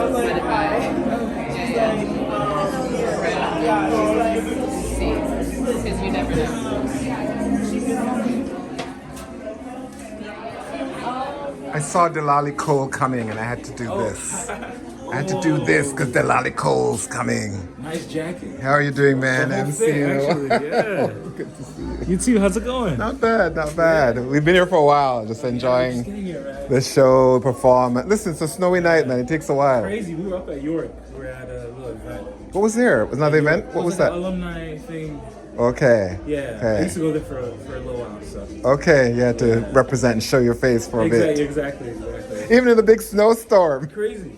was like, hi. She's like, yeah, she's like, Because you never know. I saw Delali Cole coming and I had to do this. I had to do this because Delali Cole's coming. Nice jacket. How are you doing, man? The whole MC. thing, actually, yeah. Good to see you. You too, how's it going? Not bad, not bad. We've been here for a while, just enjoying the show, perform. Listen, it's a snowy night, man. It takes a while. Crazy, we were up at York. We were at a little event. What was there? Was another event? What was like that? An alumni thing. Okay. Yeah, Okay. I used to go there for a little while, so. Okay, you had to represent and show your face for a bit. Exactly. Even in the big snowstorm. Crazy.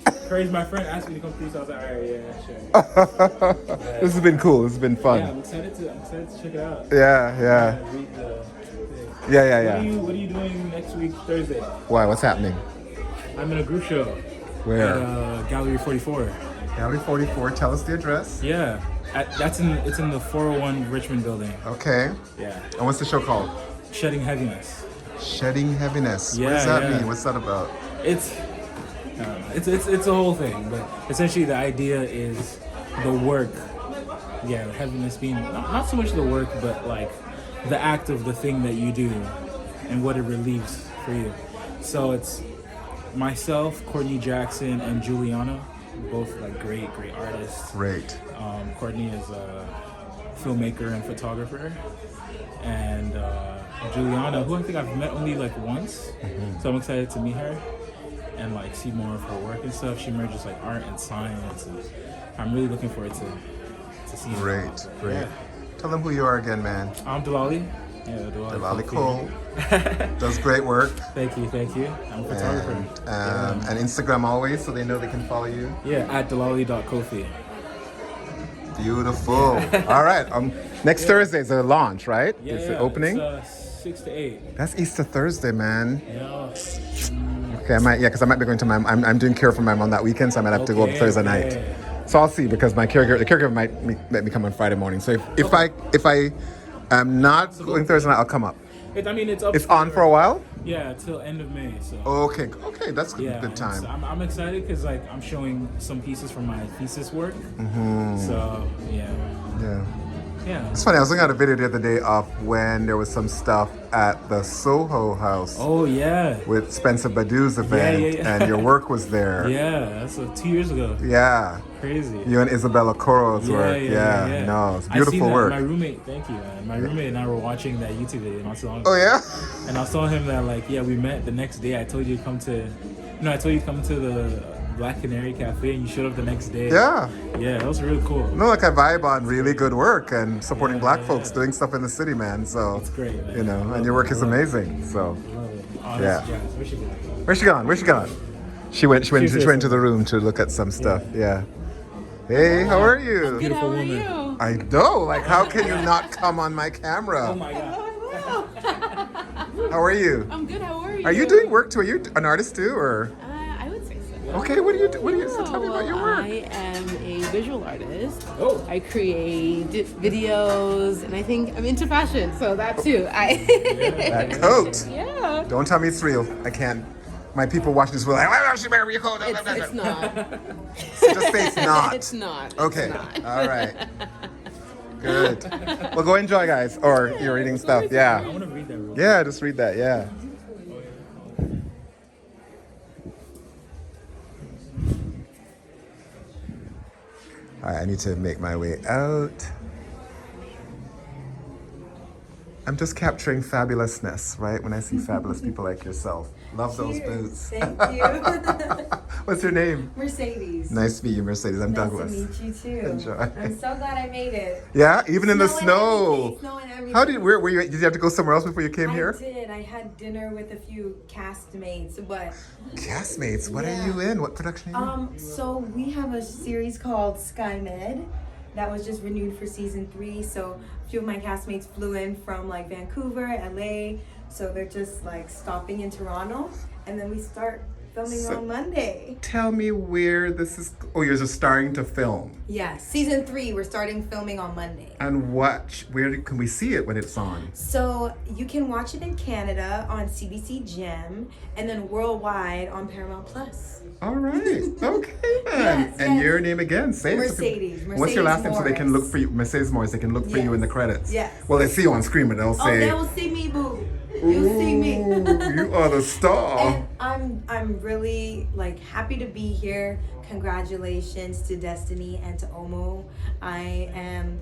My friend asked me to come through, so I was like, alright, yeah, sure. This has been cool. This has been fun. Yeah, I'm excited to check it out. Yeah. Read the thing. Yeah. What are you doing next week, Thursday? Why? What's happening? I'm in a group show. Where? At Gallery 44. Gallery 44. Tell us the address. Yeah. It's in the 401 Richmond building. Okay. Yeah. And what's the show called? Shedding Heaviness. Shedding Heaviness. What Yeah, does that yeah. mean? What's that about? It's a whole thing, but essentially the idea is the work. Yeah, the heaviness being not so much the work, but like the act of the thing that you do and what it relieves for you. So it's myself, Courtney Jackson, and Juliana, both like great artists. Great. Courtney is a filmmaker and photographer, and Juliana, who I think I've met only like once, so I'm excited to meet her and like see more of her work and stuff. She merges like art and science, and I'm really looking forward to seeing her. Great. Yeah. Tell them who you are again, man. I'm Delali. Yeah, Delali Cole. Does great work. Thank you. I'm a photographer. And Instagram always, so they know they can follow you. Yeah, at delali.kofi. Beautiful. All right. Next Thursday is the launch, right? Yeah, It's the opening. It's 6 to 8. That's Easter Thursday, man. Yeah. Okay, because I might be going to I'm doing care for my mom that weekend, so I might have to go up Thursday night. So I'll see, because the caregiver might let me come on Friday morning. So if I am not going Thursday night, I'll come up. It's on for a while? Yeah, till end of May. So. Okay, that's Yeah, good time. I'm excited because like I'm showing some pieces from my thesis work. So yeah. It's funny, I was looking at a video the other day of when there was some stuff at the Soho House. Oh yeah. With Spencer Badu's event, Yeah. and your work was there. Yeah, that's 2 years ago. Yeah. Crazy. You and Isabella Coro's work. Yeah. No, it's beautiful work. My roommate, thank you, man. My roommate and I were watching that YouTube video not so long ago. Oh yeah? And I told him that we met the next day. I told you to come to the Black Canary Cafe, and you showed up the next day. Yeah. Yeah, that was really cool. No, like I vibe on really good work and supporting black folks doing stuff in the city, man. So it's great, man. And your work is amazing. So Love it. Oh, yeah. Where's she going? Where's she gone? She went to the room to look at some stuff. Yeah. Hey, how are you? Good, how are you? I know. Like, how can you not come on my camera? Oh my God. How are you? I'm good, how are you? Are you doing work too? Are you an artist too, or? I would say so. Okay, what do you? So tell me about your work. I am a visual artist. Oh. I create videos, and I think I'm into fashion, so that too. That coat. Yeah. Don't tell me it's real. I can't. My people watching this will like, why don't you wear your coat? It's not. So just say it's not. It's not. Okay. It's not. All right. Good. Well, go enjoy, guys. Or you're reading stuff. I Yeah. want to read that real quick. Yeah, just read that. Yeah. All right, I need to make my way out. I'm just capturing fabulousness, right? When I see fabulous people like yourself. Love those boots. Thank you. What's your name? Mercedes. Nice to meet you, Mercedes. I'm Douglas. Nice to meet you too. Enjoy. I'm so glad I made it. Yeah, even in the Snow and snow. everything, snow and everything. How did were you? Did you have to go somewhere else before you came here? I did. I had dinner with a few castmates, but Castmates. What Yeah. are you in? What production are you in? so we have a series called SkyMed that was just renewed for season 3. So a few of my castmates flew in from like Vancouver, LA. So they're just like stopping in Toronto, and then we start filming on Monday. Tell me where this is. Oh, you're just starting to film. Yeah, season 3. We're starting filming on Monday. And where can we see it when it's on? So you can watch it in Canada on CBC Gem, and then worldwide on Paramount Plus. All right. Okay. Yes, And yes. your name again? Say it. Mercedes. What's your last name so they can look Morris. for you? Mercedes Morris. They can look for you in the Yes. credits. Yes. Well, they see you on screen, but they'll Oh, say, they will see me, boo. You'll see me. "Ooh, you are the star." And I'm really like happy to be here. Congratulations to Destiny and to Omo. I am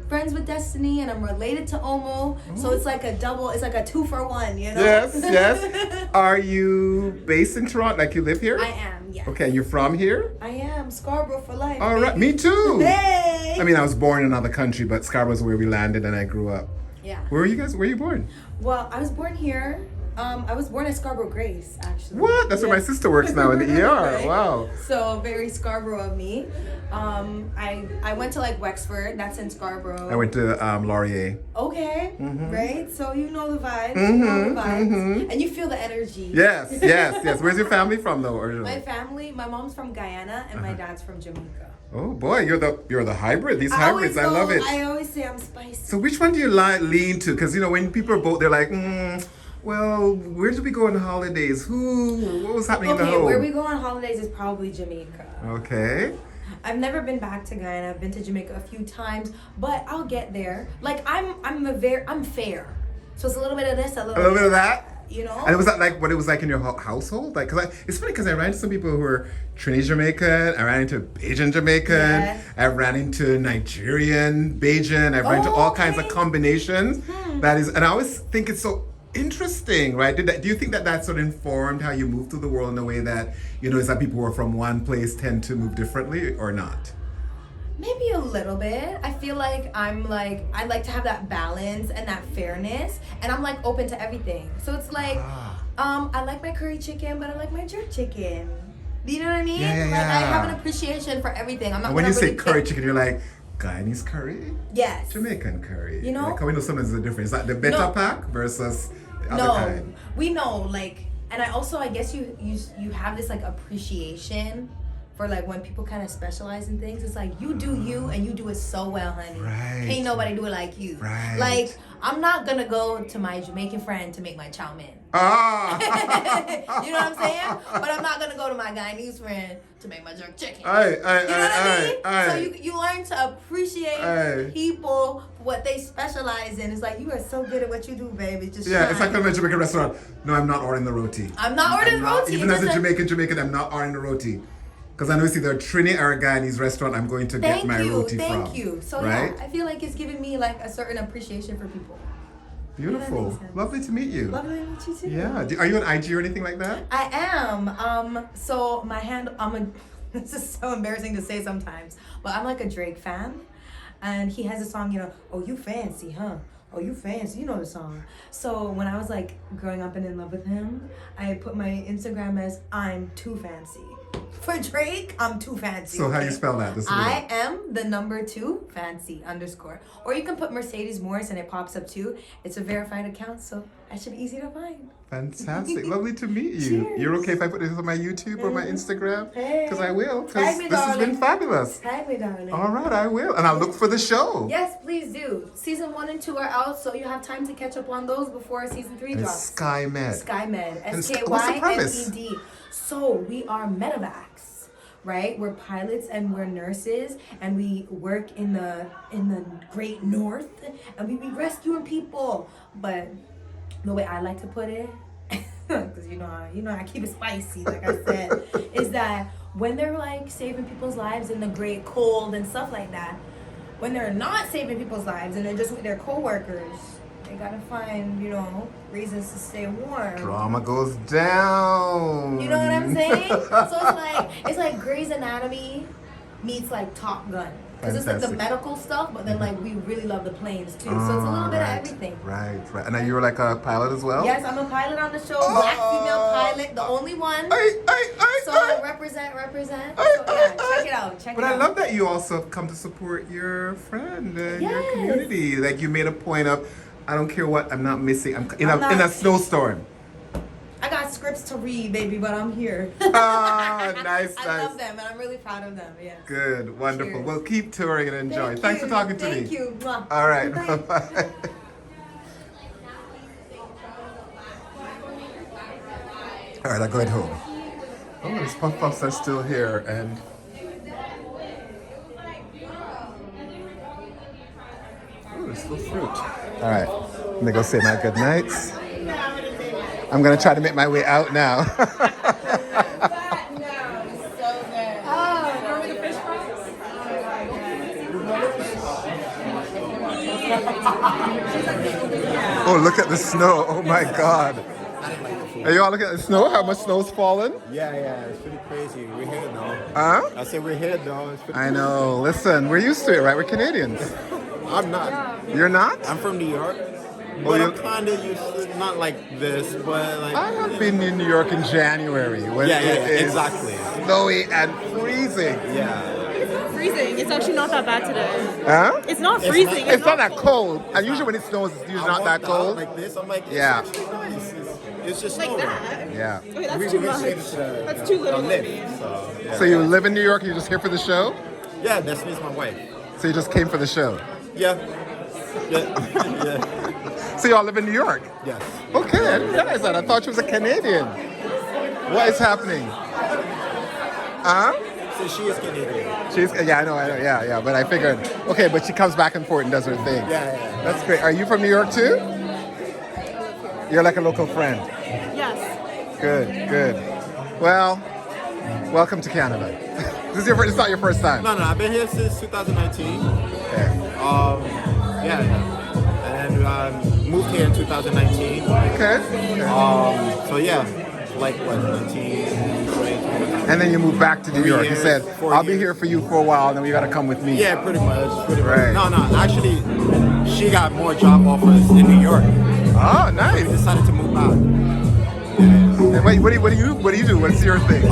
friends with Destiny and I'm related to Omo. So it's like a 2-for-1, you know? Yes, yes. Are you based in Toronto? Like you live here? I am, yes. Okay, you're from here? I am. Scarborough for life. All right, baby. me too. Hey! I mean, I was born in another country, but Scarborough's where we landed and I grew up. Yeah. Where are you guys? Where are you born? Well, I was born here. I was born at Scarborough Grace, actually. What? That's where my Yes. sister works now in the ER. Right? Wow. So very Scarborough of me. I went to like Wexford. That's in Scarborough. I went to Laurier. Okay, right? So you know the vibes. You know the vibes. And you feel the energy. Yes, yes, yes. Where's your family from, though, originally? My family, my mom's from Guyana and my dad's from Jamaica. Oh boy, you're the hybrid. These hybrids, I love it. I always say I'm spicy. So which one do you lean to? Because when people are both, they're like, well, where did we go on holidays? What was happening in the Okay, home? where we go on holidays is probably Jamaica. Okay. I've never been back to Guyana. I've been to Jamaica a few times, but I'll get there. Like I'm fair. So it's a little bit of this, a little bit of that. You know? And was that like what it was like in your household? Like, it's funny because I ran into some people who were Trinidad Jamaican. I ran into Bajan Jamaican. Yes. I ran into Nigerian Bajan. I ran into all kinds of combinations. That is, and I always think it's so interesting, right? Do you think that sort of informed how you move through the world in a way that is that people who are from one place tend to move differently or not? Maybe a little bit. I feel like I like to have that balance and that fairness, and I'm like open to everything. So it's like, I like my curry chicken, but I like my jerk chicken. Do you know what I mean? Yeah. Like I have an appreciation for everything. I'm not. And when you really say curry chicken, you're like Guyanese curry, Yes. Jamaican curry. You know? Like, how we know sometimes there's a difference. Is that the better No. pack versus the other No, kind? we know and I guess you have this like appreciation for like when people kind of specialize in things. It's like you do you and you do it so well, honey. Right. Ain't nobody do it like you. Right. Like I'm not gonna go to my Jamaican friend to make my chow mein. Ah. You know what I'm saying? But I'm not gonna go to my Guyanese friend to make my jerk chicken. Aye, You know what I mean? aye. So you learn to appreciate Aye. people for what they specialize in. It's like you are so good at what you do, baby. Just Yeah, it's shine. like a Jamaican restaurant. No, I'm not ordering the roti. I'm not ordering I'm not- roti. Even It's as a just Jamaican, I'm not ordering the roti. Because I know it's either a Trini or a Guyanese restaurant I'm going to get my roti from. Thank you. So right? yeah, I feel like it's giving me like a certain appreciation for people. Beautiful. makes sense. Lovely to meet you. Lovely to meet you too. Yeah. Are you on IG or anything like that? I am. So my this is so embarrassing to say sometimes, but I'm like a Drake fan, and he has a song, oh you fancy, huh? Oh you fancy, you know the song. So when I was like growing up and in love with him, I put my Instagram as I'm too fancy. For Drake, I'm too fancy. So how do you okay? spell that? This is I am the number 2 fancy _ or you can put Mercedes Morris and it pops up too. It's a verified account, so that should be easy to find. Fantastic. Lovely to meet you. Cheers. You're okay if I put this on my YouTube or my Instagram? Hey. Because I will. Tag Because me, this has been darling. fabulous. Tag me, darling. All right, I will. And I'll look for the show. Yes, please do. Season 1 and 2 are out, so you have time to catch up on those before season 3 And it's drops. Sky Med. SkyMed. And what's the premise? SkyMed. So we are medevacs, right? We're pilots and we're nurses, and we work in the Great North, and we be rescuing people. But the way I like to put it, because I keep it spicy, like I said, is that when they're like saving people's lives in the great cold and stuff like that, when they're not saving people's lives and they're just with their coworkers, they gotta find, reasons to stay warm. Drama goes down. You know what I'm saying? So it's like Grey's Anatomy meets like Top Gun. Because it's like the Fantastic. medical stuff, but then like we really love the planes too. So it's a little bit of everything. Right. And now you were like a pilot as well? Yes, I'm a pilot on the show, black female pilot, the only one. So represent. So yeah, check it out. But I love that you also have come to support your friend and your Yes. community. Like you made a point of, I don't care what, I'm not missing. I'm in I'm a not- snowstorm. I got scripts to read, baby, but I'm here. Ah, nice. I love them, and I'm really proud of them. Yes. Good, wonderful. Cheers. Well, keep touring and enjoy. Thanks for you. talking to me. Thank you. Mwah. All right. Bye. Bye-bye. All right, I'll go ahead home. Oh, these puff-puffs are still here, and oh, there's still fruit. All right, let me go say my good nights. I'm gonna try to make my way out now. Oh, look at the snow! Oh my God! Are you all looking at the snow? How much snow's fallen? Yeah, it's pretty crazy. We're here though. Huh? I said we're here though. It's pretty I know. Listen, we're used to it, right? We're Canadians. I'm not. You're not? I'm from New York. But you- I'm kind of used to, not like this, but like. I have been in New York in January when Yeah, it is exactly. snowy and freezing. Yeah. Freezing. It's actually not that bad today. Huh? It's not freezing. It's not that cold. And usually when it snows, it's usually not that cold. Like this, I'm like, Yeah. it's actually nice. It's just like snow. that. Yeah. Okay, that's too much. That's too little. So, yeah. So you live in New York, you're just here for the show? Yeah, Destinie's my wife. So you just came for the show? Yeah. Yeah. So you all live in New York? Yes. Okay, I didn't realize that. I thought you was a Canadian. What is happening? Huh? So she is Canadian. Yeah, I know, yeah. But I figured, okay, but she comes back and forth and does her thing. Yeah. That's great. Are you from New York too? You're like a local friend. Yes. Good. Well, welcome to Canada. This is it's not your first time. No, I've been here since 2019. Okay. And moved here in 2019. Okay. So yeah, like what, 19, 20. And then you moved back to New York. You years, said, 4 I'll be years. here for you for a while, and then you got to come with me. Yeah, pretty much. Right. No, actually, she got more job offers in New York. Oh, We nice. decided to move back. And wait, what do you do? What's your thing?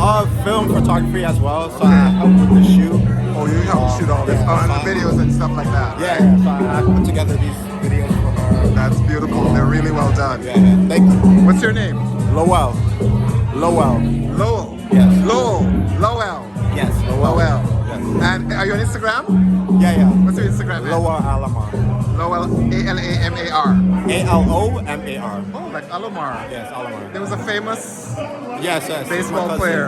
Film photography as well, so I help with the shoot. Oh, you help shoot all this, and the videos and stuff like that. Yeah, so I put together these videos for her. That's beautiful. They're really well done. Yeah, thank you. What's your name? Lowell. Lowell. Yes. Lowell. Yes, Lowell. Yes. And are you on Instagram? Yeah. What's your Instagram? name? Lowell Alamar. Lowell, Alamar. Alomar. Oh, like Alomar. Yes, Alamar. There was a famous Yes. Baseball My cousin, player.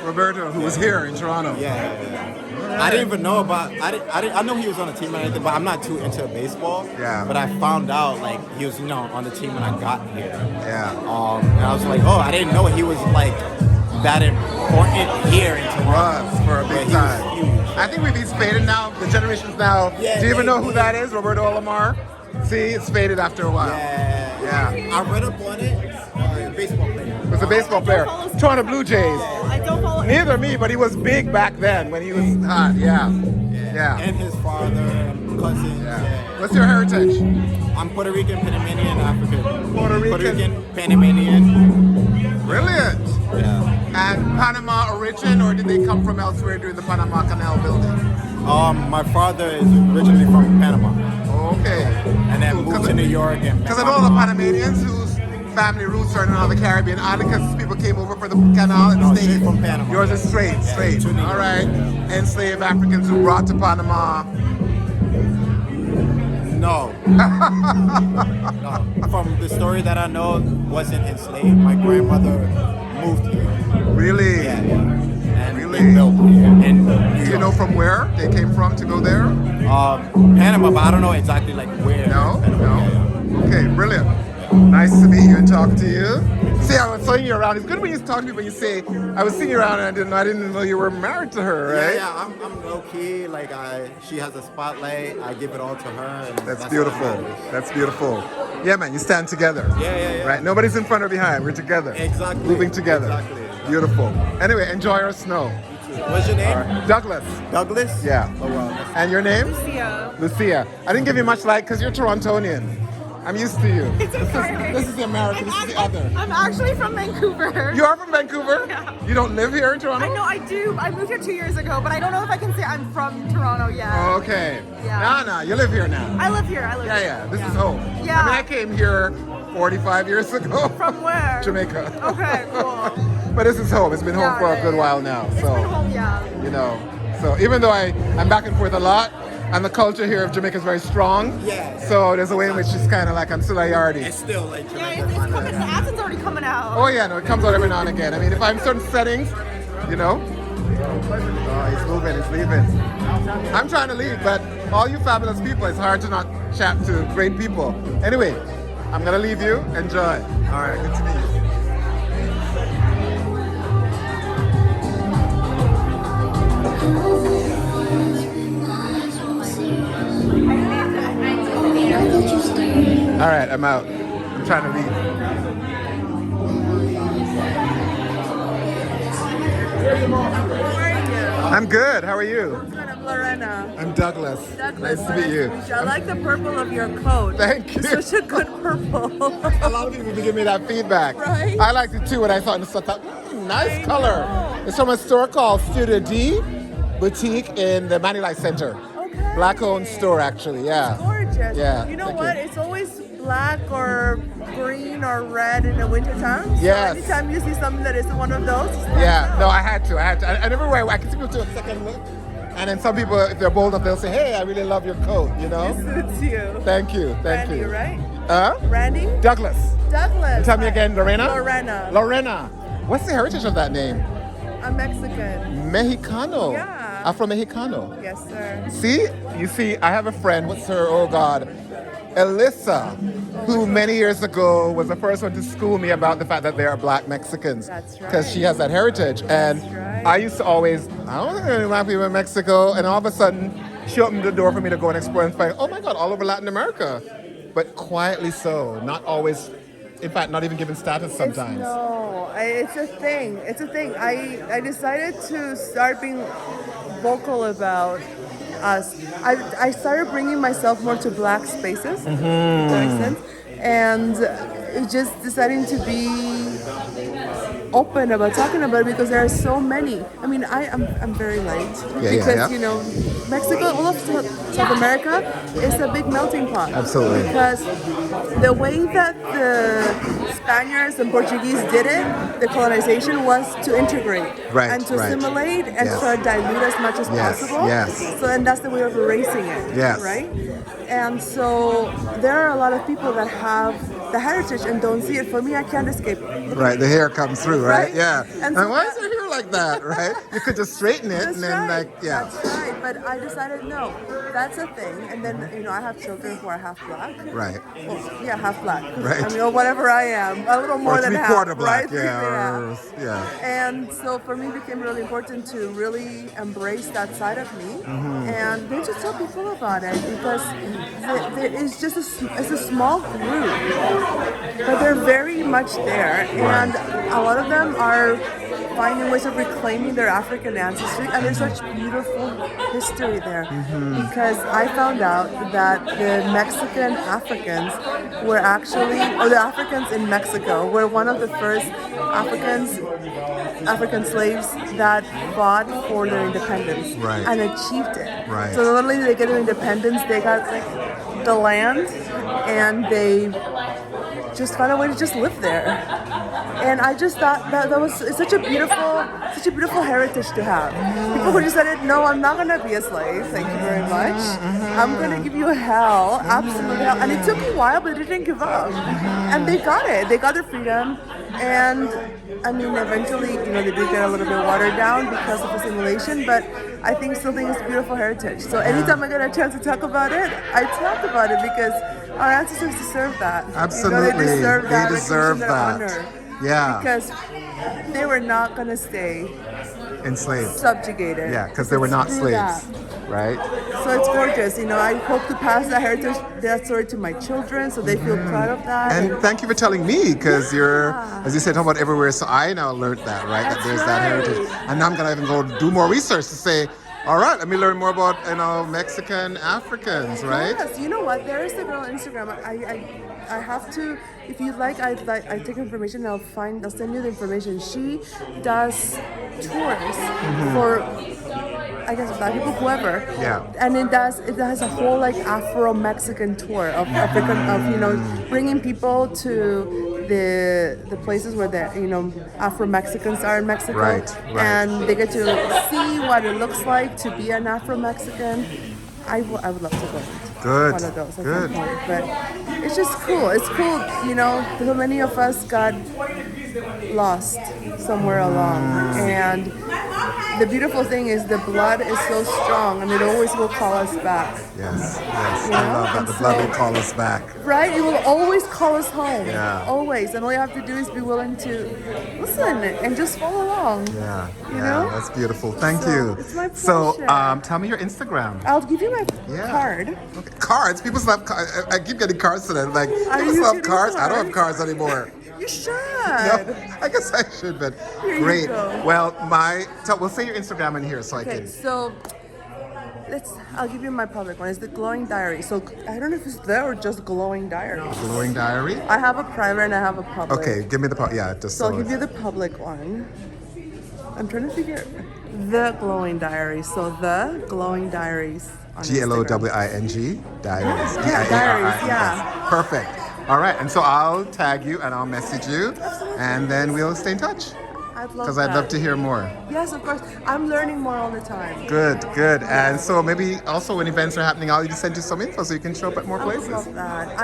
Roberto. who was here in Toronto. Yeah. I didn't even know about. I know he was on the team and anything, but I'm not too into baseball. Yeah. But I found out like he was, on the team when I got here. Yeah. And I was like, oh, I didn't know he was like that important here in Toronto. Was for a big Yeah, time. he was huge. I think he's faded now. The generations now. Yeah, Do you even know who he- that is? Roberto Alomar? See, it's faded after a while. Yeah. I read up on it. Baseball player. He was a baseball player. Toronto Blue Jays. I don't follow. Neither me, but he was big back then when he was hot. Yeah. And his father, cousins. Yeah. What's your heritage? I'm Puerto Rican, Panamanian, African. Puerto Rican. Panamanian. Brilliant. Yeah. And Panama origin, or did they come from elsewhere during the Panama Canal building? My father is originally from Panama, Okay. and then moved to New York. Because I know all the Panamanians whose family roots are in all the Caribbean. Only because people came over for the canal and No, stayed. straight from Panama. Yours is straight. to New York. All right. Enslaved Africans who brought to Panama. No. No. From the story that I know, wasn't enslaved. My grandmother moved here. Really? Yeah. And Really? they built here in New Do you York. know from where they came from to go there? Panama, but I don't know exactly like where. No? Panama, No? Okay, brilliant. Nice to meet you and talk to you. See, I was seeing you around. It's good when you talk to me, but you say, I was seeing you around and I didn't know you were married to her, right? Yeah, I'm low key. Like she has a spotlight. I give it all to her. And That's all beautiful. that matters. That's beautiful. Yeah, man, you stand together. Yeah. Right? Nobody's in front or behind. We're together. Exactly. Moving together. Exactly. Beautiful. Anyway, enjoy our snow. What's your name? All right. Douglas. Douglas? Yeah. Oh, wow. And your name? Yeah. Lucia. I didn't give you much light because you're Torontonian. I'm used to you. It's okay. This is the American. This is the other. I'm actually from Vancouver. You are from Vancouver? Yeah. You don't live here in Toronto? I know I do. I moved here 2 years ago, but I don't know if I can say I'm from Toronto yet. Oh, okay. Yeah. Nah, you live here now. I live here. Yeah, yeah. This is home. Yeah. I mean, I came here 45 years ago. From where? Jamaica. Okay, cool. But this is home. It's been home Yeah, for a yeah, good yeah. while now. It's So, been home, yeah. you know. So even though I'm back and forth a lot, And the culture here of Jamaica is very strong. Yeah. So there's a way in which it's kind of like ancillarity. It's still like Yeah, Jamaica. it's coming. The accent's already coming out. Oh yeah, no, it comes out every now and again. I mean, if I'm in certain settings, you know. Oh, he's moving, he's leaving. I'm trying to leave, but all you fabulous people, it's hard to not chat to great people. Anyway, I'm gonna leave you. Enjoy. All right, good to meet you. All right, I'm out. I'm trying to leave. I'm good. How are you? I'm Lorena. I'm Douglas. Douglas, Nice to meet you. I like the purple of your coat. Thank you. It's such a good purple. A lot of people give me that feedback. Right? I liked it too when I saw it and thought, nice color. know. It's from a store called Studio D Boutique in the Manilai Center. Okay. Black-owned store, actually. Yeah. Gorgeous. Yeah. You know thank what? It's always black or green or red in the winter time. So Yes. anytime you see something that isn't one of those, Yeah, no, I had to. I never wear. I can see people do a second look, and then some people, if they're bold enough, they'll say, "Hey, I really love your coat," you know. it suits you. Thank you, thank Randy, you. right? Randy? Randy? Douglas. Douglas. Tell me again, Lorena. Lorena. Lorena. What's the heritage of that name? I'm Mexican. Mexicano. Yeah. Afro Mexicano. Yes, sir. See, you see, I have a friend. What's her? Oh God, Alyssa, who many years ago was the first one to school me about the fact that there are Black Mexicans. That's right. Because she has that heritage, and right. I used to always, I don't think any Black people in Mexico, and all of a sudden, she opened the door for me to go and explore and find, oh my God, all over Latin America, but quietly so, not always. In fact, not even given status sometimes. It's a thing. It's a thing. I decided to start being vocal about us. I started bringing myself more to Black spaces. If that makes sense. And just deciding to be open about talking about it because there are so many. I mean, I'm very light because you know, Mexico, all of South America is a big melting pot. Absolutely. Because the way that the Spaniards and Portuguese did it, the colonization was to integrate and to assimilate and try to dilute as much as possible. Yes. So then that's the way of erasing it. Yes. Right? And so there are a lot of people that have the heritage and don't see it. For me, I can't escape it. Right, the hair comes through, right? Right? Yeah. And And so why is her hair like that, right? You could just straighten it That's and then right. yeah. That's right. But I decided no, that's a thing. And then you know I have children who are half black. Right. Well, yeah, half black. Right. I mean, or whatever I am, a little more Or than half. three-quarter black, right? yeah. Yeah. And so for me, it became really important to really embrace that side of me, and then just tell people about it because it's just it's a small group, but they're very much there, and a lot of them are finding ways of reclaiming their African ancestry, and there's such beautiful history there because I found out that the Mexican Africans were actually, or the Africans in Mexico were one of the first African slaves that fought for their independence and achieved it. Right. So not only did they get their independence, they got the land and they just found a way to just live there. And I just thought that was it's such a beautiful heritage to have. People who decided, no, I'm not gonna be a slave. Thank you very much. I'm gonna give you hell, absolute hell. And it took a while, but they didn't give up. And they got it. They got their freedom. And I mean, eventually, you know, they did get a little bit watered down because of assimilation. But I still think it's a beautiful heritage. So anytime I get a chance to talk about it, I talk about it because our ancestors deserve that. Absolutely. You know, they deserve that. They deserve recognition, that. honor. Yeah. Because they were not going to stay Enslaved. subjugated. Yeah, because they were not Screw slaves. that. Right? So it's gorgeous. You know, I hope to pass that heritage, that story to my children so they feel proud of that. And thank you for telling me, because you're, as you said, talking about everywhere. So I now learned that, right? That there's that heritage. And now I'm going to even go do more research to say, all right, let me learn more about, you know, Mexican Africans, right? Yes, you know what? There is a girl on Instagram. I have to. If you'd like, I take information. I'll send you the information. She does tours for, I guess, Black people, whoever. Yeah. And it has a whole like Afro-Mexican tour of African, of you know, bringing people to the places where the Afro-Mexicans are in Mexico. Right. And they get to see what it looks like to be an Afro-Mexican. I would love to go Good, one of those at good. some point. But it's just cool. It's cool, you know. So many of us got lost somewhere along, and the beautiful thing is the blood is so strong, and it always will call us back. Yes, You I know? love that. And The blood so- will call us back. Right? It will always call us home. Yeah. Always. And all you have to do is be willing to listen and just follow along. Yeah, You yeah, know? that's beautiful. Thank So, you. it's my So, pleasure. tell me your Instagram. I'll give you my Yeah. card. Okay. Cards. People still have cards. I keep getting cards today. Like, Are people you still have getting cards. I don't have cards? cards anymore. You should. No, I guess I should, but Here you great. go. Well, we'll say your Instagram in here so I Okay, can. so I'll give you my public one. It's the Glowing Diary. So I don't know if it's there or just Glowing Diary. Glowing Diary. I have a private and I have a public. Okay, give me the yeah, just So I'll give you the public one. I'm trying to figure the Glowing Diary. So the Glowing Diaries. On Instagram. GLOWING Diaries. Yeah, diaries, yeah. Perfect. All right, and so I'll tag you and I'll message you, and then we'll stay in touch I'd love because that. I'd love to hear more. Yes, of course. I'm learning more all the time. Good, good. And so maybe also when events are happening, I'll just send you some info so you can show up at more I would places. love that.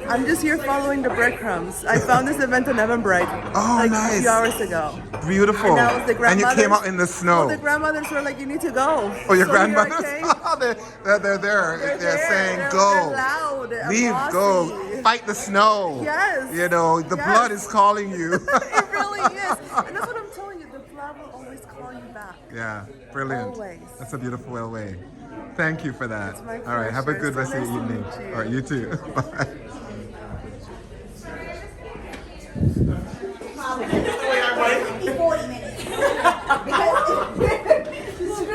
I'm just here following the breadcrumbs. I found this event in Eventbrite Oh, a nice. few hours ago. Beautiful. And that was the And you grandmothers. came out in the snow. Well, the grandmothers were like, "You need to go." Oh, your So here I grandmothers? came. they're there. They're there. saying, They're go. loud and Leave, bossy. go. Fight the snow. Yes. You know, the Yes. blood is calling you. It really is, and that's what I'm telling you. The blood will always call you back. Yeah, brilliant. Always. That's a beautiful way. Thank you for that. It's my All right, have a pleasure. good rest of So your nice to evening. meet you. All right, you too. Bye.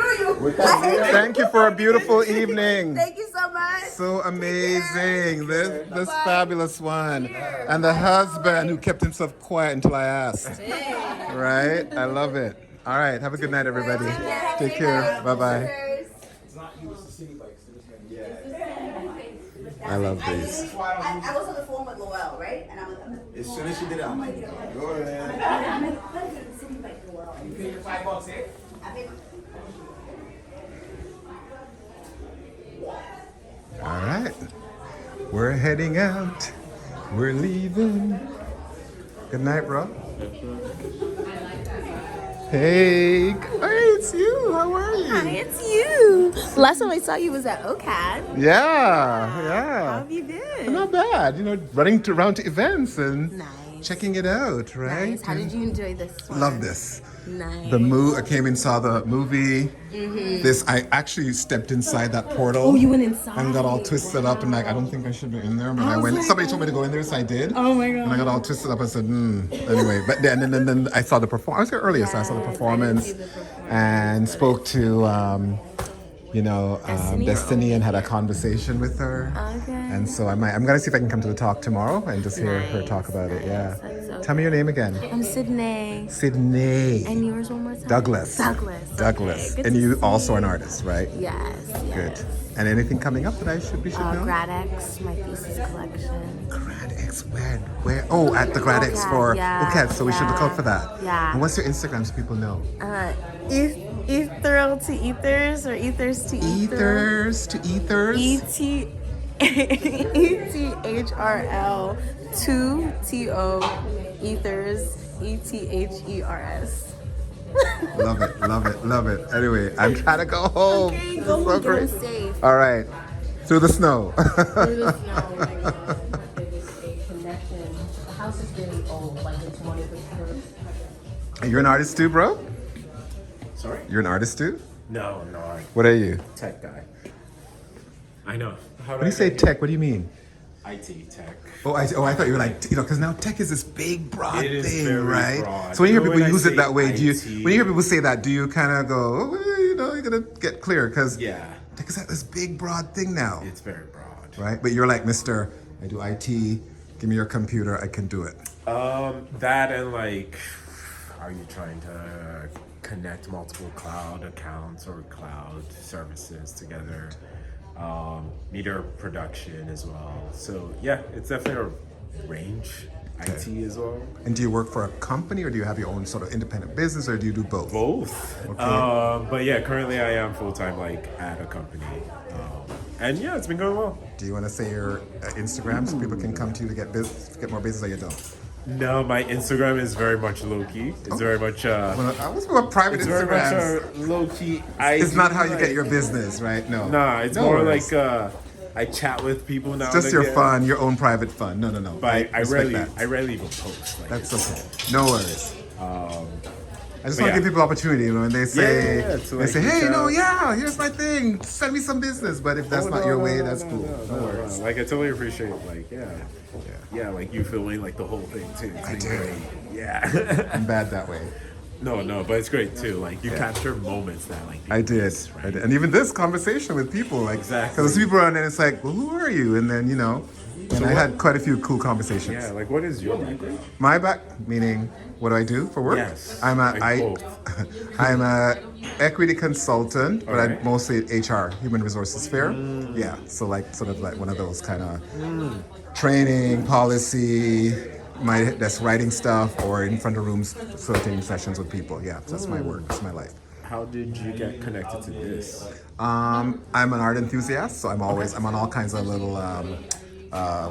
Thank you for a beautiful evening. Thank you so much. So amazing. This fabulous one. And the husband who kept himself quiet until I asked. Right? I love it. All right. Have a good night, everybody. Take care. Bye-bye. I love these. I was on the phone with Lowell, right? And I'm like, As soon as she did it, I'm like, go ahead. You paid your $5, eh? I paid All right. We're heading out. We're leaving. Good night, bro. Hey, it's you. How are you? Hi, it's you. Last time I saw you was at OCAD. Yeah, How yeah. have you been? Not bad. You know, running around to events and Nice. checking it out, right? Nice. How did you enjoy this one? Love this. Nice. I came and saw the movie. I actually stepped inside that portal. Oh, you went inside. And got all twisted up and like, I don't think I should be in there, but I went. Somebody told me to go in there, so I did. Oh my God. And I got all twisted up and said, Anyway, but then I saw the performance. I was here earlier, so I saw the performance and spoke to, Destiny and had a conversation with her. Okay. And so I'm gonna see if I can come to the talk tomorrow and just hear her talk about it. Yeah. That's so Tell me your name again. I'm Sydney. Sydney. And yours one more time? Douglas. Douglas. Okay, good And to you see also you. an artist, right? Yes. Good. And anything coming up that I should know? GradX, my thesis collection. GradX, where? Oh, at the GradX OCAD, for. yeah, Okay, so we should look yeah, out for that. yeah. And what's your Instagram so people know? Ethereal to Ethers or Ethers to Ethers to Ethers. ETHRL to TO Ethers ETHERS. Love it, love it, love it. Anyway, I'm trying to go home. Okay, This go is home, so get home great. safe. All right. Through the snow. Through the snow, oh my God. It was a connection. The house is really old, like it's one of the You're an artist too, bro? Sorry? You're an artist too? No, What are you? tech guy. I know. How When you say tech, what do you mean? IT tech. Oh, I thought you were like, because now tech is this big, broad It is thing, very right? broad. So when you hear When people I use it say that way, IT, when you hear people say that, do you kind of go, oh, well, you're gonna get clear? Because Yeah, tech is this big, broad thing now, it's very broad. right? But you're like, Mr. I do IT, give me your computer, I can do it. That and like, are you trying to connect multiple cloud accounts or cloud services together? Meter production as well. So yeah, it's definitely a range. IT as well. And do you work for a company, or do you have your own sort of independent business, or do you do both? Both. Okay. But yeah, currently I am full time like at a company. And yeah, it's been going well. Do you want to say your Instagram so people can come to you to get more business, or you don't? No, my Instagram is very much low key. It's very much Well, I was more private it's very much Instagrams. low key. It's not how you get your business, right? No. Nah, it's No more worries. like I chat with people now. It's just and your again. fun, your own private fun. No. But I respect rarely even post. Like, That's okay. No worries. I just but want to yeah. give people opportunity, and they say, Yeah, to, they like, say, reach hey, no, out. yeah, here's my thing. Send me some business. But if that's Oh, not no, your no, way, no, that's no, cool. no, No worries. Like I totally appreciate like yeah, like you feeling like the whole thing too. It's I been do. great. Yeah. I'm bad that way. No, but it's great too. Like you capture moments that like I did. miss, I did. And even this conversation with people, like, Exactly. because people are on there, it's like, well, who are you? And then, and I had quite a few cool conversations. Yeah, like what is your background? My back, meaning, what do I do for work? Yes, I'm like both. I'm a equity consultant, but Okay. I'm mostly HR, human resources sphere. Yeah, so like sort of like one of those kind of training, policy, that's writing stuff or in front of rooms facilitating sessions with people. Yeah, so that's my work, that's my life. How did you get connected to this? I'm an art enthusiast, so I'm on all kinds of little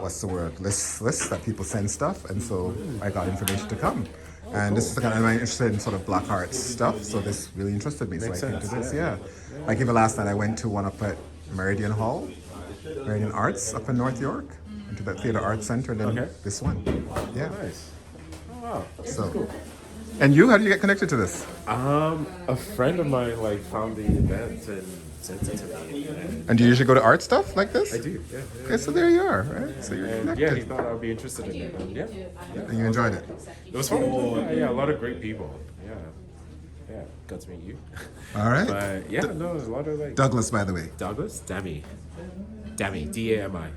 what's the word, lists that people send stuff, and so I got information to come. And this is the kind of, I'm interested in sort of black arts stuff, so this really interested me. Makes so I came to sense, this, yeah. Like even last night I went to one up at Meridian Hall, Meridian Arts up in North York, into that Theatre Arts Center, and then Okay. this one. Yeah. Nice. Oh wow. So, and you, how did you get connected to this? A friend of mine like found the event and sent it to me. And do you usually go to art stuff like this? I do. Yeah. Okay, so there you are, right? So you're And connected. yeah, he thought I would be interested in it. And yeah. And you enjoyed it. It was fun. Yeah, a lot of great people. Yeah, got to meet you. All right. But yeah, no, there's a lot of like Douglas, by the way. Douglas, Dami, D-A-M-I,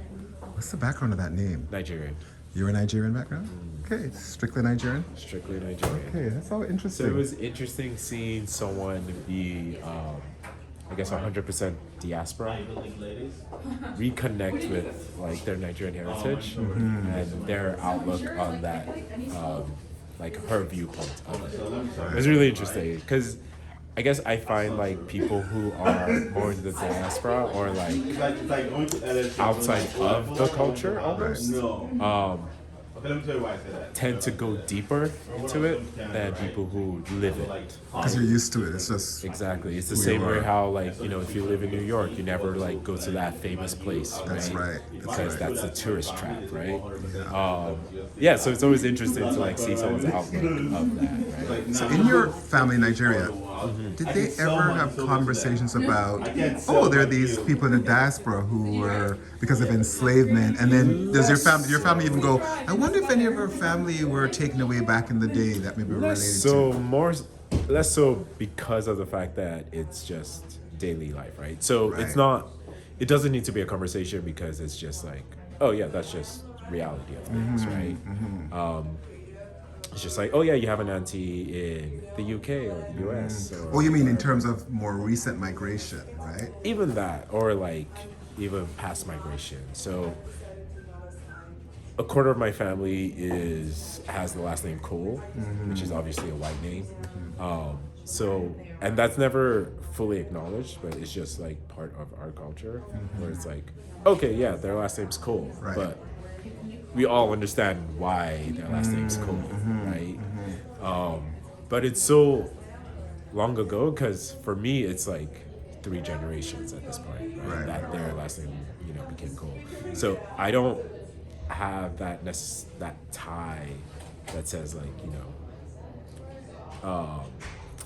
What's the background of that name? Nigerian, You're a Nigerian background? Okay, strictly Nigerian? strictly Nigerian. Okay, that's all So interesting. it was interesting seeing someone be, I guess, 100% diaspora, reconnect with like their Nigerian heritage and their outlook on that, like her viewpoint of it. It was really interesting because I guess I find like people who are more in the diaspora or like outside of the culture almost tend to go deeper into it than people who live it. Because you're used to it. It's just Exactly. It's the Who same you way are. how like, if you live in New York, you never like go to that famous place, right? That's right. Because that's a tourist trap, right? Yeah, so it's always interesting to like see someone's outlook of that, right? so. In your family in Nigeria, did they ever have conversations about? There are these people in the diaspora who were because of enslavement, and then does your family? Your family even go? I wonder if any of her family were taken away back in the day that maybe were related Less so because of the fact that it's just daily life, right? So Right. it's not. It doesn't need to be a conversation because it's just like, oh yeah, that's just reality of things, right? It's just like, oh yeah, you have an auntie in the UK or the US, or Oh, you mean in terms of more recent migration, right? even that, or like even past migration. So a quarter of my family has the last name Cole, which is obviously a white name. And that's never fully acknowledged, but it's just like part of our culture, where it's like, okay, yeah, their last name's Cole, Right. but we all understand why their last name's Cole, right? But it's so long ago because for me, it's like 3 generations at this point, right? Right. That their last name, became Cole. So I don't have that tie that says like,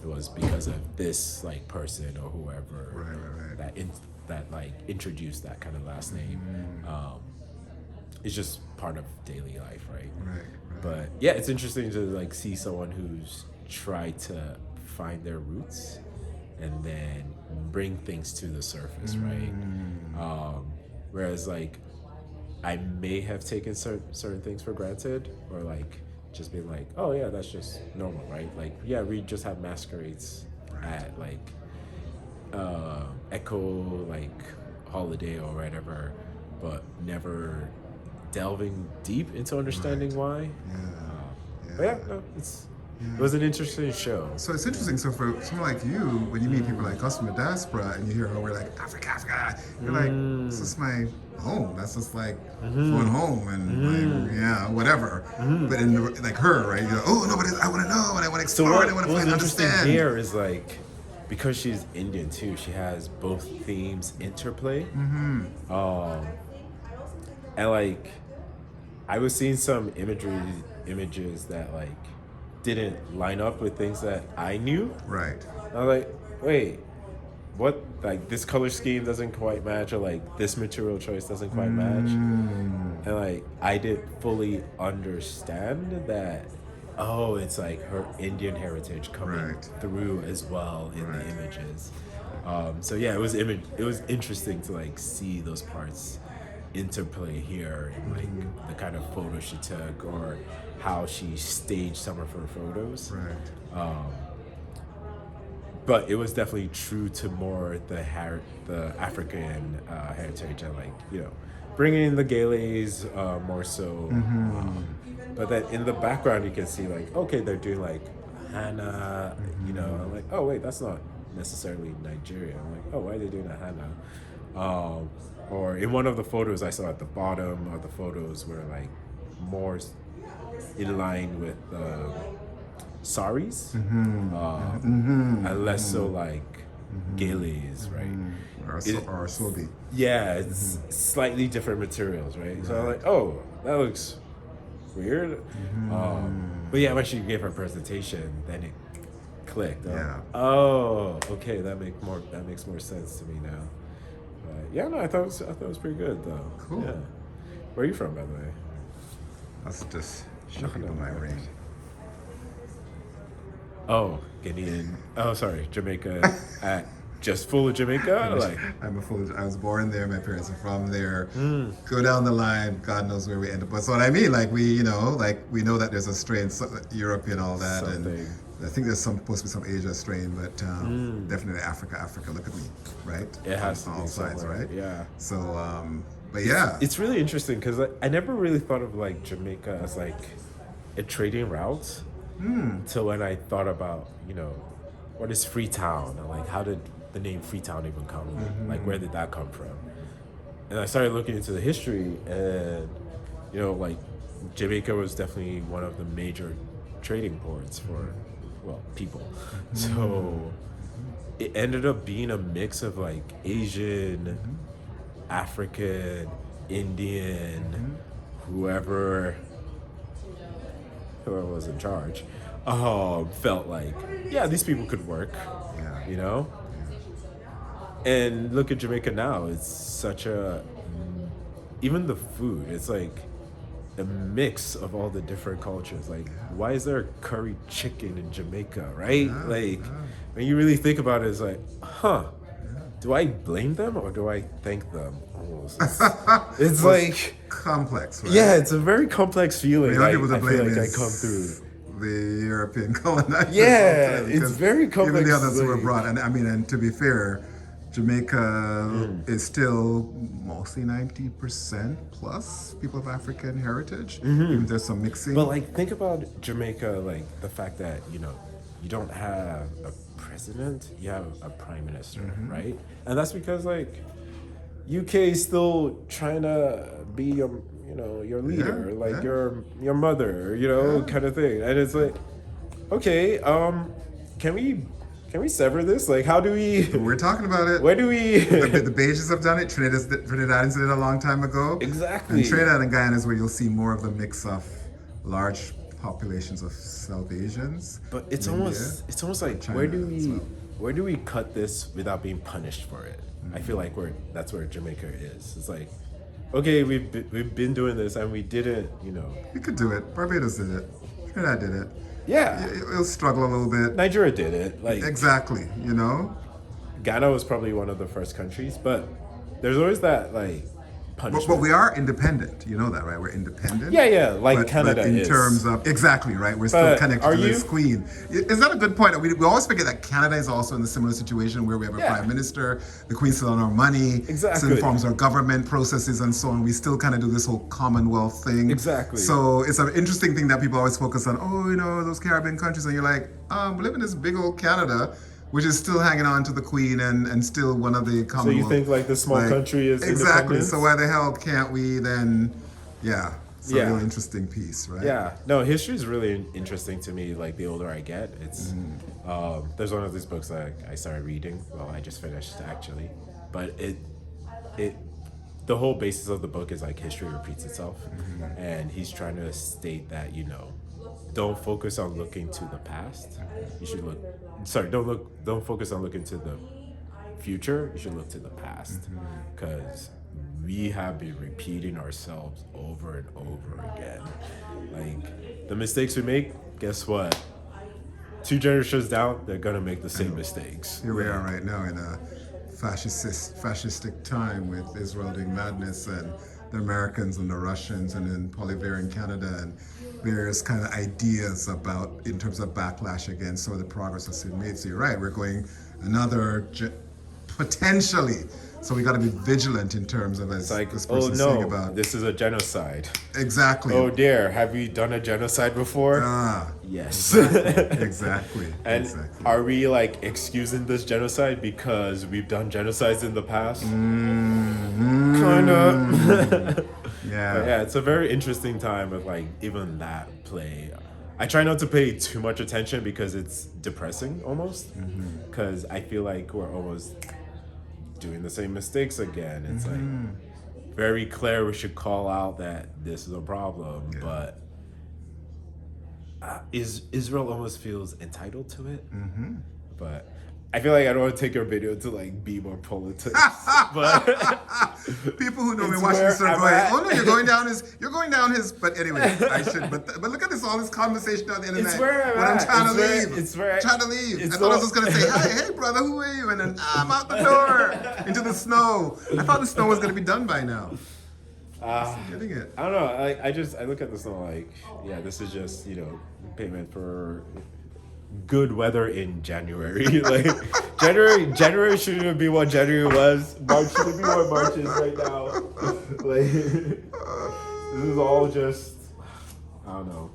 it was because of this like person or whoever Right. that like introduced that kind of last name. It's just part of daily life, right? Right. But yeah, it's interesting to like see someone who's tried to find their roots and then bring things to the surface, right? Whereas like I may have taken certain things for granted, or like just being like, oh yeah, that's just normal, right? Like yeah, we just have masquerades at like Echo like holiday or whatever, but never delving deep into understanding why. But yeah, no, it was an interesting show. So it's interesting. So for someone like you, when you meet people like us from the diaspora and you hear how we're like, Africa, Africa, you're like, this is my home. That's just like going home and like, yeah, whatever. But in the, like her, right? You're like, oh, no, but I want to know and I want to So explore and I want to what's find interesting understand. here is like, because she's Indian too, she has both themes interplay. And like, I was seeing some images that like didn't line up with things that I knew. Right. I was like, wait, what? Like this color scheme doesn't quite match, or like this material choice doesn't quite match. And like, I didn't fully understand that. Oh, it's like her Indian heritage coming through as well in the images. So yeah, it was interesting to like see those parts interplay here, and like the kind of photos she took or how she staged some of her photos. But it was definitely true to more the African heritage, and like, you know, bringing in the geles more so. But then in the background you can see like, okay, they're doing like henna, you know. I'm like, oh wait, that's not necessarily Nigeria. I'm like, oh, why are they doing a henna? Or in one of the photos I saw at the bottom of the photos were like more in line with saris, and less so like geles, right? Or sobi. Yeah, it's slightly different materials, right? So I'm like, oh, that looks weird. But yeah, when she gave her presentation, then it clicked. Oh, okay, that makes more sense to me now. Yeah, no, I thought it was pretty good though. Cool. Yeah. Where are you from, by the way? That's just shocking on my brain. Oh, Ghanaian. Oh, sorry, Jamaica. Just full of Jamaica? Like, I was born there. My parents are from there. Go down the line, God knows where we end up. But so what I mean, like we know that there's a strain, European, all that, and I think there's supposed to be some Asia strain, but definitely Africa. Look at me, right? It has to on all be sides, somewhere, right? Yeah. So, but yeah, it's really interesting because I never really thought of like Jamaica as like a trading route until when I thought about, you know, what is Freetown, and like how did the name Freetown even come? Like, where did that come from? And I started looking into the history, and you know, like Jamaica was definitely one of the major trading ports for, well, people. So it ended up being a mix of like Asian, African, Indian, whoever was in charge, felt like, yeah, these people could work, you know? And look at Jamaica now. It's such even the food, it's like a mix of all the different cultures. Like, why is there curry chicken in Jamaica, right? When you really think about it, it's like, do I blame them or do I thank them? Almost. It's like complex, right? Yeah, it's a very complex feeling. I feel like I come through the European colonizers. Yeah, it's very complex. Even the others who were brought, and I mean, and to be fair, Jamaica is still mostly 90% plus people of African heritage. Even there's some mixing. But like, think about Jamaica, like the fact that, you know, you don't have a president, you have a prime minister, right? And that's because like UK is still trying to be your leader, like your mother, you know, kind of thing. And it's like, okay, can we sever this? Like, how do we? We're talking about it. Where do we? the Beiges have done it. Trinidadians did it a long time ago. Exactly. And Trinidad and Guyana is where you'll see more of the mix of large populations of South Asians. But it's almost like, China where do we cut this without being punished for it? I feel like that's where Jamaica is. It's like, okay, we've been doing this and we didn't, you know. We could do it. Barbados did it. Trinidad did it. Yeah. It'll struggle a little bit. Nigeria did it. Like, exactly, you know? Ghana was probably one of the first countries, but there's always that, like, punishment. But we are independent. You know that, right? We're independent. Yeah, like but Canada in is. terms of exactly right, we're still But connected are to this you? queen. Is that a good point? We always forget that Canada is also in a similar situation where we have a Yeah. prime minister, the queen's still on our money, Exactly. still informs our government processes and so on. We still kind of do this whole Commonwealth thing. Exactly. So it's an interesting thing that people always focus on. Oh, you know, those Caribbean countries, and you're like, we live in this big old Canada, which is still hanging on to the Queen and still one of the Commonwealth. So you think like the small country is exactly? independent? So why the hell can't we then? Yeah, it's Yeah. a really interesting piece, right? Yeah, no, history is really interesting to me. Like the older I get, it's there's one of these books that I started reading. Well, I just finished actually, but the whole basis of the book is like history repeats itself, and he's trying to state that don't focus on looking to the past. You should don't focus on looking to the future. You should look to the past, because we have been repeating ourselves over and over again. Like the mistakes we make, guess what? 2 generations down, they're gonna make the same mistakes. Here we are right now in a fascistic time with Israel doing madness and the Americans and the Russians and then Polivier in Canada and various kind of ideas about in terms of backlash against some of the progress that's been made. So you're right, we're going another potentially. So we got to be vigilant in terms of as It's like, this oh person's saying no, about this is a genocide. exactly. Oh dear, have we done a genocide before? Yes. Exactly. And exactly. are we like excusing this genocide because we've done genocides in the past? Kinda. Yeah. But yeah, it's a very interesting time with like even that play. I try not to pay too much attention because it's depressing almost. Because I feel like we're almost doing the same mistakes again. It's like very clear we should call out that this is a problem, but Israel almost feels entitled to it. But I feel like I don't want to take your video to like be more politics. But people who know me it's watch where where this are I'm going, at. oh no, you're going down his. But anyway, I should. But look at this, all this conversation on the internet. It's where I'm when I'm at. trying to It's where- leave. it's where- trying to leave. it's I thought I was the- just gonna say, hey brother, who are you? And then I'm out the door into the snow. I thought the snow was gonna be done by now. Getting it. I don't know. I look at this and I'm like, yeah, this is just payment for good weather in January. Like January shouldn't be what January was. March shouldn't be what March is right now. Like this is all just I don't know.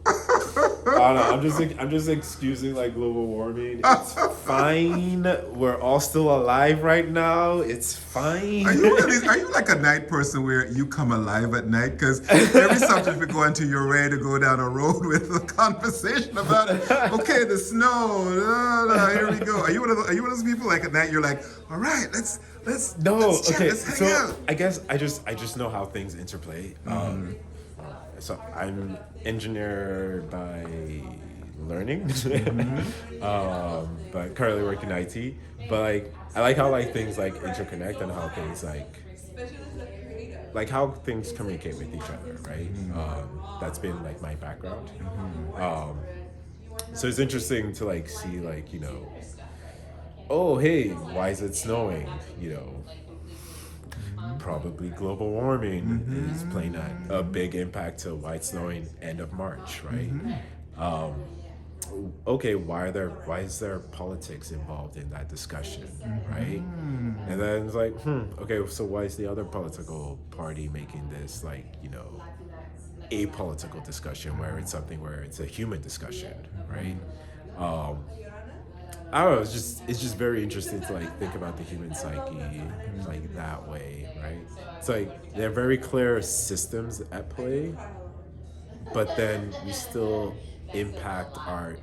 I'm just excusing like global warming. It's fine. We're all still alive right now. It's fine. Are you like a night person where you come alive at night? Because every subject we go into, you're ready to go down a road with a conversation about it. Okay, the snow. Here we go. Are you one of those people like at night? You're like, all right, let's chat, okay. let's hang So out. I guess I just know how things interplay. So I'm engineer by learning, but currently work in IT. But like I like how like things like interconnect and how things like how things communicate with each other, right? That's been like my background. So it's interesting to like see like oh hey, why is it snowing? Probably global warming is playing a big impact to why it's snowing end of March, right? Okay, why is there politics involved in that discussion, right? And then it's like, okay, so why is the other political party making this like, a political discussion where it's something where it's a human discussion, right? I don't know, it's just very interesting to like think about the human psyche like that way, right? It's like there are very clear systems at play, but then we still impact our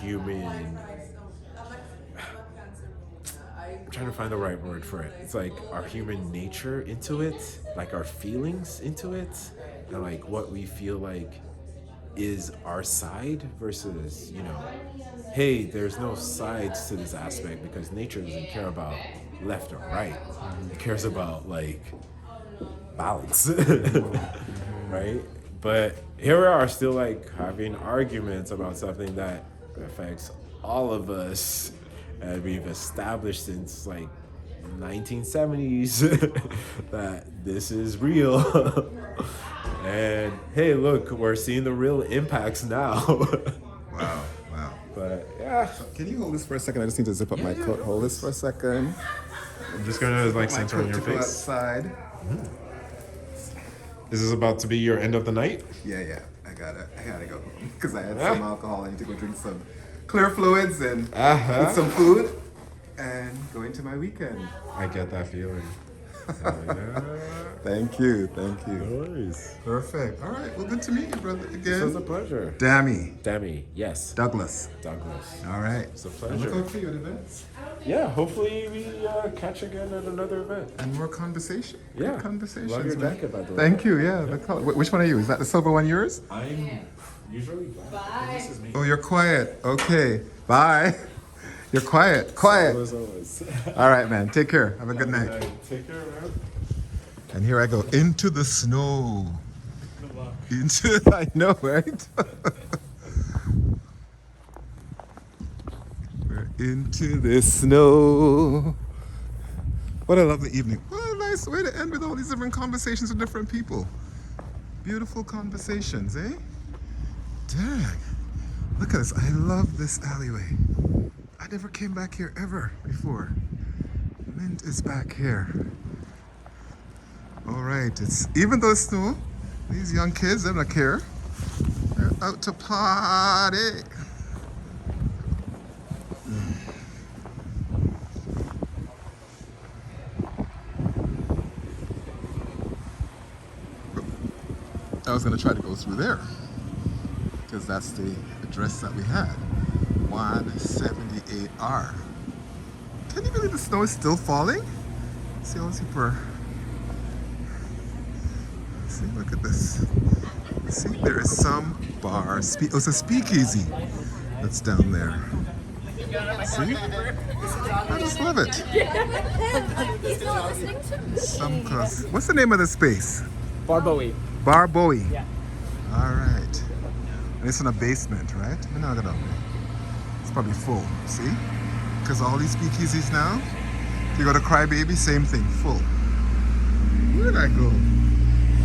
human. I'm trying to find the right word for it. It's like our human nature into it, like our feelings into it, and like what we feel like is our side versus, hey, there's no sides to this aspect because nature doesn't care about left or right. It cares about like balance, right? But here we are still like having arguments about something that affects all of us, and we've established since like 1970s that this is real. And hey, look, we're seeing the real impacts now. Wow. But yeah, Can you hold this for a second? I just need to zip up my coat. Hold this for a second. I'm just gonna like My center on coat your to go face. outside. Is this about to be your end of the night? Yeah. I gotta go home because I had some alcohol. I need to go drink some clear fluids and eat some food and go into my weekend. I get that feeling. Yeah. Thank you. No worries. Perfect. All right. Well, good to meet you, brother. This was a Again. pleasure. Dammy. Yes. Douglas. Douglas. All right. It's a Look pleasure. out for you at events. Yeah, hopefully we catch again at another event. And more conversation. Yeah. Good conversations. Love your man. jacket, by the way. Thank you. Yeah. The color. Which one are you? Is that the silver one yours? I'm usually black. This is me. Oh, you're quiet. Okay. Bye. You're quiet. As always. All right, man. Take care. Have a good night. Take care, man. And here I go into the snow. I know, right? We're into the snow. What a lovely evening. What a nice way to end with all these different conversations with different people. Beautiful conversations, eh? Dang. Look at this. I love this alleyway. I never came back here ever before. Mint is back here. All right, it's even though it's snow, these young kids, they don't care. They're out to party. I was gonna try to go through there because that's the address that we had, 178R. Can you believe the snow is still falling? See all these people are. See, look at this. See, there is some bar. Oh, it's a speakeasy that's down there. See? I just love it. Some class. What's the name of the space? Barboe. Barboe. Yeah. All right. And it's in a basement, right? No. It's probably full. See? Because all these speakeasies now, if you go to Crybaby, same thing, full. Where did I go?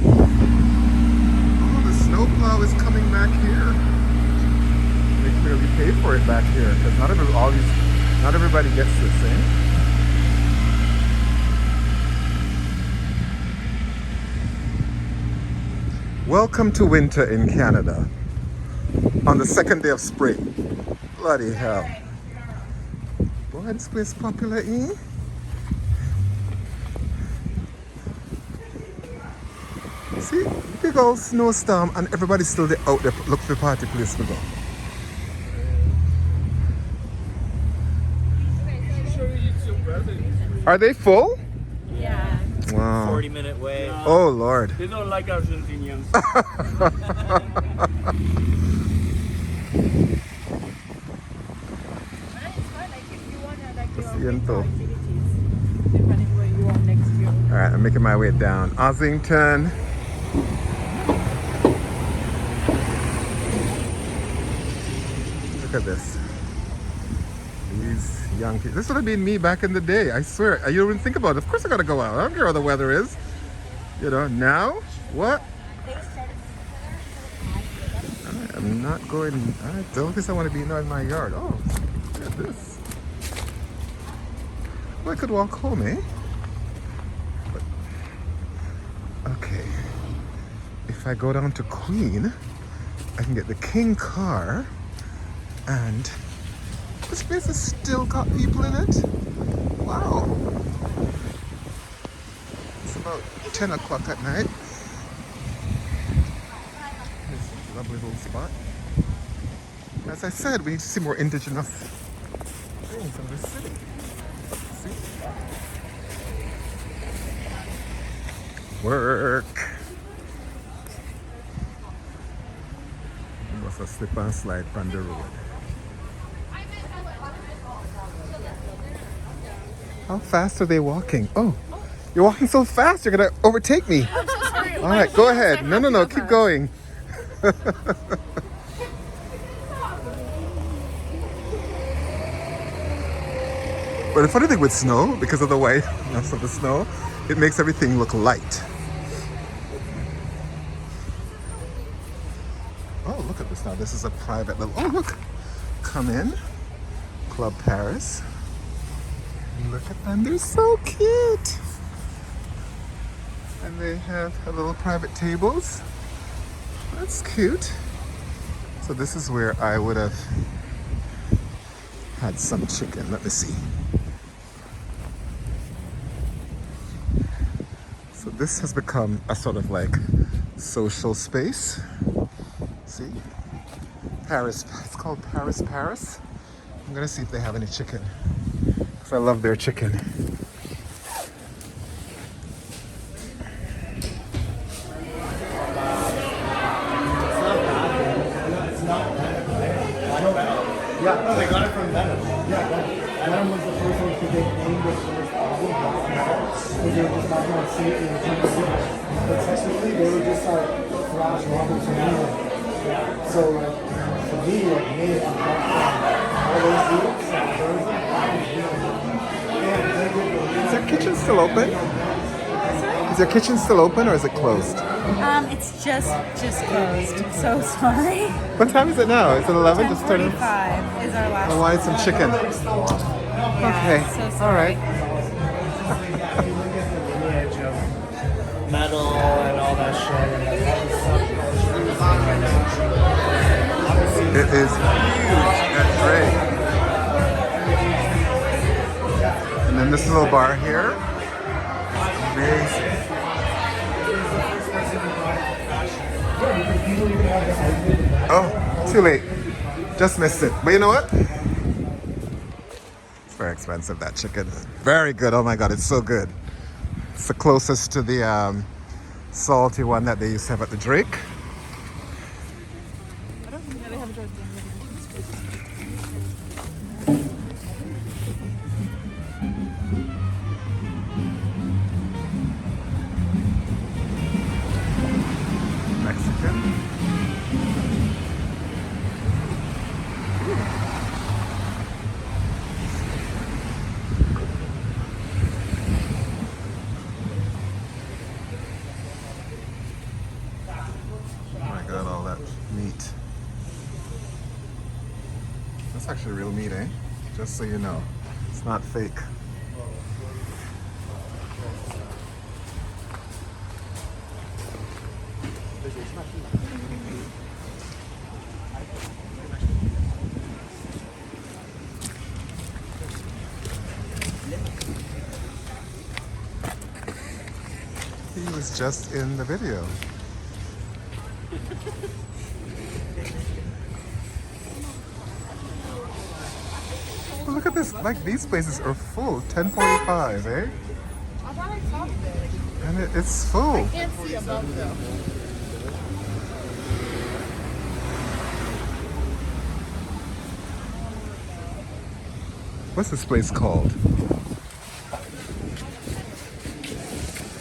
Oh, the snowplow is coming back here. They clearly pay for it back here because not everybody gets this, eh? Welcome to winter in Canada on the second day of spring. Bloody hell. Boy, this place is popular, eh? See, big old snowstorm and everybody's still out there look for a party place to go. Are they full? Yeah. Wow. 40-minute way. Oh Lord. They don't like Argentinians. Siento. Depending where you are next year. All right, I'm making my way down Ossington. Look at this. These young people. This would have been me back in the day. I swear. You don't even think about it. Of course I gotta go out. I don't care how the weather is. You know, now, what? I'm not going. I don't think I want to be in my yard. Oh, look at this. Well, I could walk home, eh? But, okay. If I go down to Queen, I can get the King car, and this place has still got people in it. Wow. It's about 10 o'clock at night. This is a lovely little spot. As I said, we need to see more indigenous things in this city. See? Work. It was a slip and slide from the road. How fast are they walking? Oh, you're walking so fast, you're gonna overtake me. I'm so sorry. All right, go ahead. No, keep going. But the funny thing with snow, because of the whiteness of the snow, it makes everything look light. Oh, look at this now. This is a private little. Oh, look. Come in. Club Paris. Look at them. They're so cute. And they have a little private tables. That's cute. So this is where I would have had some chicken. Let me see. So this has become a sort of like social space. See? Paris. It's called Paris. I'm gonna see if they have any chicken. Because I love their chicken. Yeah, no, they got it from Venom. Yeah, Venom was the first one to get named this first album, Black Metal. Because they were just not going to see it in the But technically, they were just like Flash Roberts and England. So, like, for me, like, named it from all those groups, Is their kitchen still open? Is their kitchen still open or is it closed? It's just closed. So sorry. What time is it now? Is it 11? Just turning. 10:45 is our last. I wanted some chicken. Okay. So All right. Metal and all that shit. It is huge and great. And then this little bar here. Amazing. Oh, too late. Just missed it. But you know what? It's very expensive, that chicken. Very good. Oh my God, it's so good. It's the closest to the salty one that they used to have at the Drake. Mexican. Got all that meat. That's actually real meat, eh? Just so you know. It's not fake. He was just in the video. Well, look at this, like these places are full, 10:45, eh? I thought I saw it. And it's full. I can't see above though. What's this place called?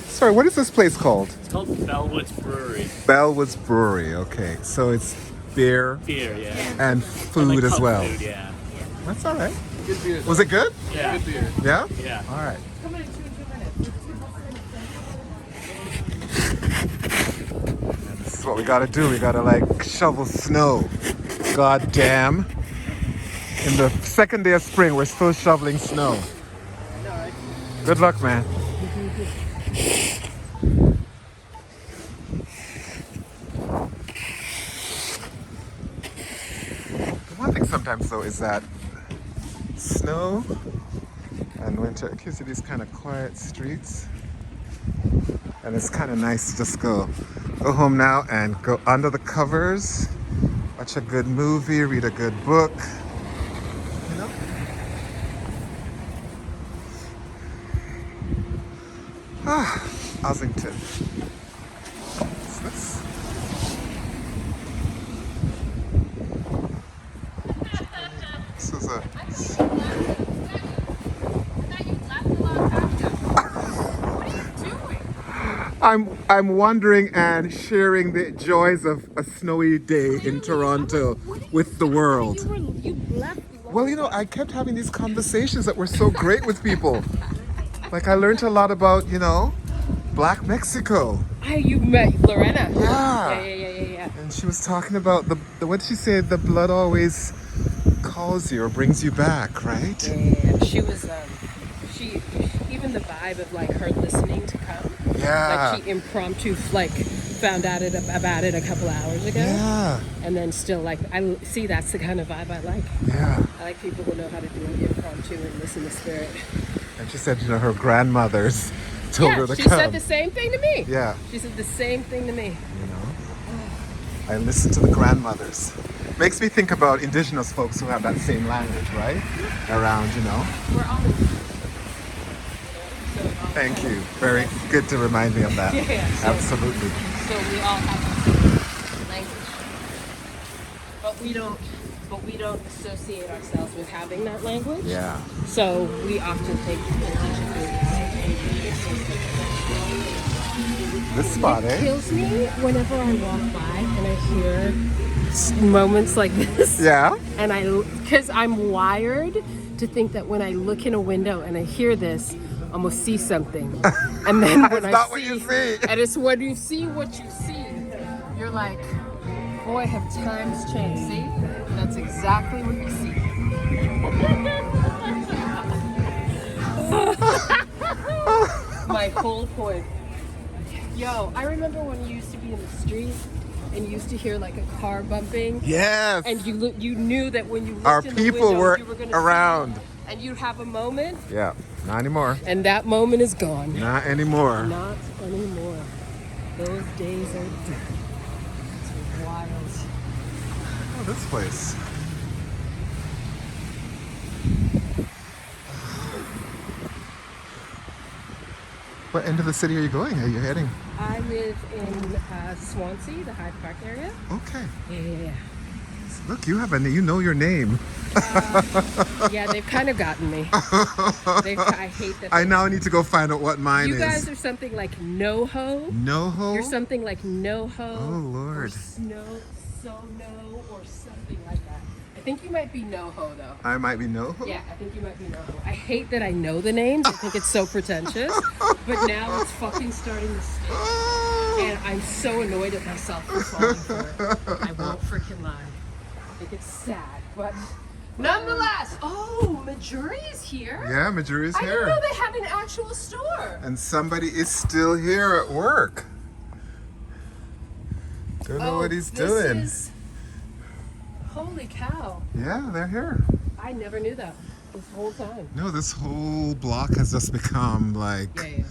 Sorry, what is this place called? It's called Bellwoods Brewery. Bellwoods Brewery, okay. So it's beer Beer, yeah. and food as pub well. Food, yeah. That's all right. Good beer. Was it good? Yeah. Good beer. Yeah? Yeah. All right. Coming in 2 minutes. This is what we gotta do. We gotta like shovel snow. God damn. In the second day of spring, we're still shoveling snow. Good luck, man. The one thing sometimes though is that snow and winter, it gives you these kind of quiet streets. And it's kind of nice to just go home now and go under the covers, watch a good movie, read a good book, you know? Ah, Ossington. What's this? This is a... I'm wondering and sharing the joys of a snowy day in Toronto with the world. You left Well, you know, I kept having these conversations that were so great with people. Like I learned a lot about, you know, Black Mexico. You met Lorena. Yeah. Yeah. And she was talking about the what did she say? The blood always calls you or brings you back, right? Yeah. She was she even the vibe of like her listening to come. Yeah. Like she impromptu like found out about it a couple hours ago. Yeah. And then still like I see that's the kind of vibe I like. Yeah. I like people who know how to do it impromptu and listen to spirit. And she said, you know, her grandmothers told her to she come. said the same thing to me. Yeah. She said the same thing to me. You know, I listen to the grandmothers. Makes me think about indigenous folks who have that same language, right? Around, you know. We're all Thank you. Very good to remind me of that. Yeah. Absolutely. So we all have language. But we don't associate ourselves with having that language. Yeah. So we often think This spot, it kills me whenever I walk by and I hear moments like this. Yeah. And because I'm wired to think that when I look in a window and I hear this, I'm gonna see something. And then when It's not what you see. And it's when you see what you see, you're like, boy, have times changed. See? That's exactly what you see. My whole point. Yo, I remember when you used to be in the street and you used to hear like a car bumping. Yes. And you knew that when you looked Our in the people window, were you were gonna around. see, and you'd have a moment. Yeah. Not anymore. And that moment is gone. Not anymore. Not anymore. Those days are dead. It's wild. Oh, this place. What end of the city are you going? Are you heading? I live in Swansea, the Hyde Park area. Okay. Yeah. Look, you know your name. Yeah, they've kind of gotten me. I hate that. I now need to go find out what mine is. You guys are something like NoHo. NoHo? You're something like NoHo. Oh, Lord. Or So-No or something like that. I think you might be NoHo though. I might be NoHo? Yeah, I think you might be NoHo. I hate that I know the names. I think it's so pretentious. But now it's fucking starting to stick. And I'm so annoyed at myself for falling for it. I won't freaking lie. I think it's sad, but nonetheless. Oh, Majuri is here. Yeah, Majuri's I here. didn't know they had an actual store. And somebody is still here at work. Don't know what he's doing. Holy cow. Yeah, they're here. I never knew that this whole time. No, this whole block has just become like, Yeah.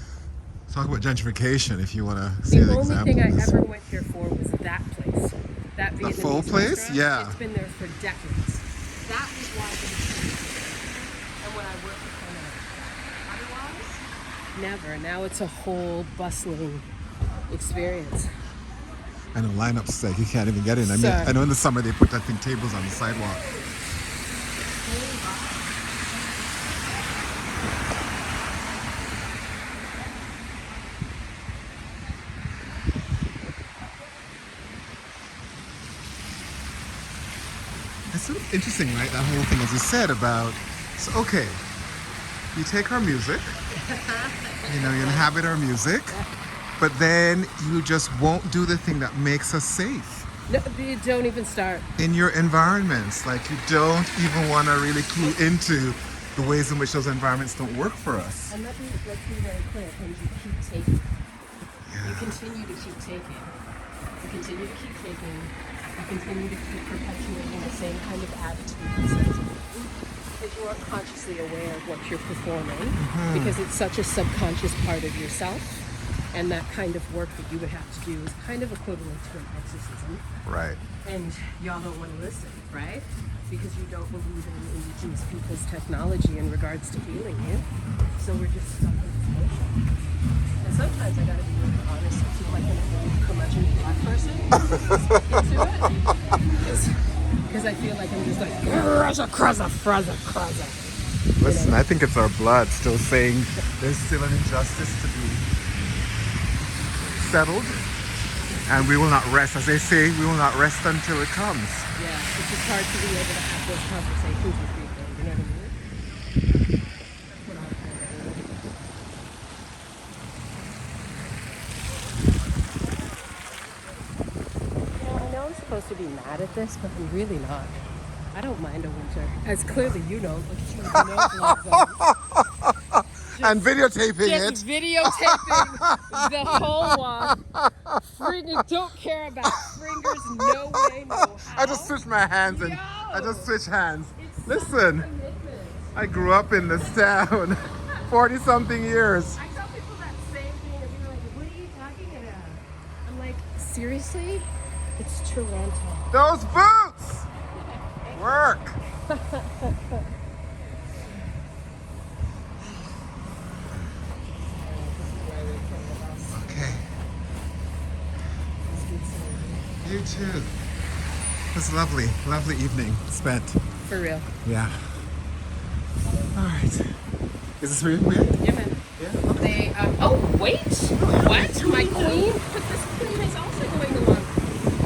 talk about gentrification if you want to see an The only example. thing I of this. ever went here for was that place. That Vietnamese full place? restaurant. Yeah. It's been there for decades. That was why it was. And when I worked with otherwise, never. Now it's a whole bustling experience. I know lineups like you can't even get in. I mean, Sir. I know in the summer they put I think tables on the sidewalk. It's sort of interesting, right? That whole thing, as you said, about so okay, you take our music, you know, you inhabit our music, but then you just won't do the thing that makes us safe. No, you don't even start. In your environments, like you don't even want to really clue into the ways in which those environments don't work for us. And let's be very clear, and you keep taking. You continue to keep taking. You continue to keep taking. You continue to keep perpetuating the same kind of attitude. Because you're unconsciously aware of what you're performing, because it's such a subconscious part of yourself. And that kind of work that you would have to do is kind of equivalent to an exorcism. Right. And y'all don't want to listen, right? Because you don't believe in indigenous people's technology in regards to healing you. So we're just stuck in this motion. And sometimes I gotta be really honest, I feel like an old curmudgeon black person speaking to it. Because I feel like I'm just like, cruzza. Listen, I think it's our blood still saying there's still an injustice to be settled, and we will not rest. As they say, we will not rest until it comes. Yeah, it's just hard to be able to have those conversations with people. be mad at this, but I'm really not. I don't mind a winter. As clearly you know. Look at you with your nose gloves on. And videotaping Just videotaping the whole walk. Friggin' don't care about fingers, no way, no how. I just switch my hands and I just switch hands. Listen, I grew up in this town 40 something years. I tell people that same thing and they're like, what are you talking about? I'm like, seriously? It's Toronto. Those boots! Work! Okay. You too. It was lovely, lovely evening spent. For real. Yeah. All right. Is this where you're? Yeah, man. Yeah. They, oh, wait! What? My queen? But this queen is also going along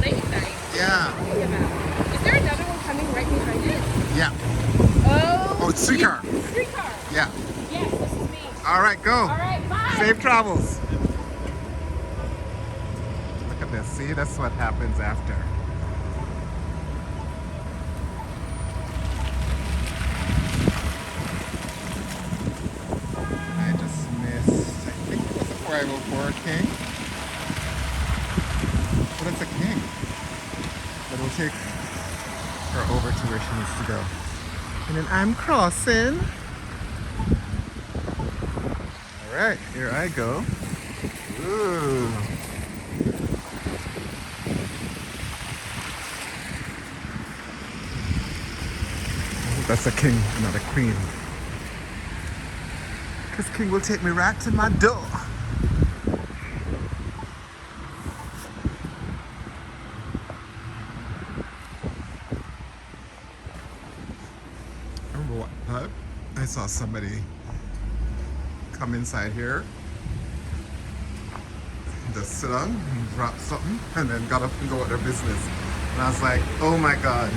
late night. Yeah. What are you talking about? Is there another one coming right behind it? Yeah. Oh. Oh, it's streetcar. Streetcar. Yeah. Yes, this is me. All right, go. All right, bye. Safe travels. Look at this. See, that's what happens after. I just missed. I think it was 504 King. But it's a King. But we'll take her over to where she needs to go. And then I'm crossing. All right, here I go. Ooh. That's a king, not a queen. Because king will take me right to my door. I remember what I saw somebody come inside here, just sit down and drop something, and then got up and go with their business. And I was like, oh my God.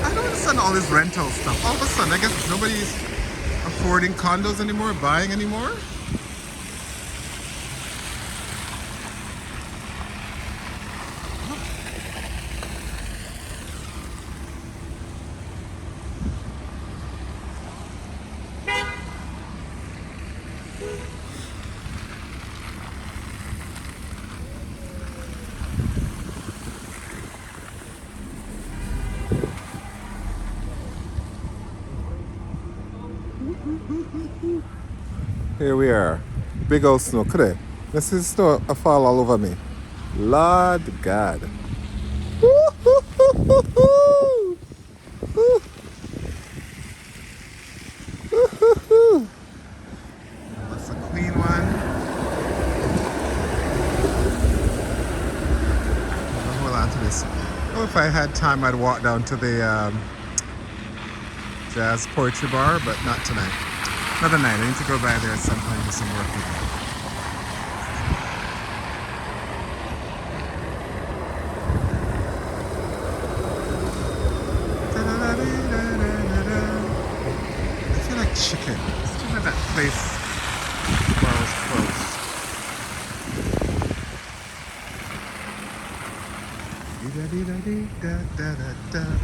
I don't understand all this rental stuff. All of a sudden, I guess nobody's affording condos anymore, buying anymore. Here we are. Big old snow. Could I? This is snow fall all over me. Lord God. That's a clean one. I'll hold on to this. Oh, if I had time, I'd walk down to the Jazz Poetry Bar, but not tonight. Another night. I need to go by there at some point and do some work again. I feel like chicken. It's just like that place where I was close.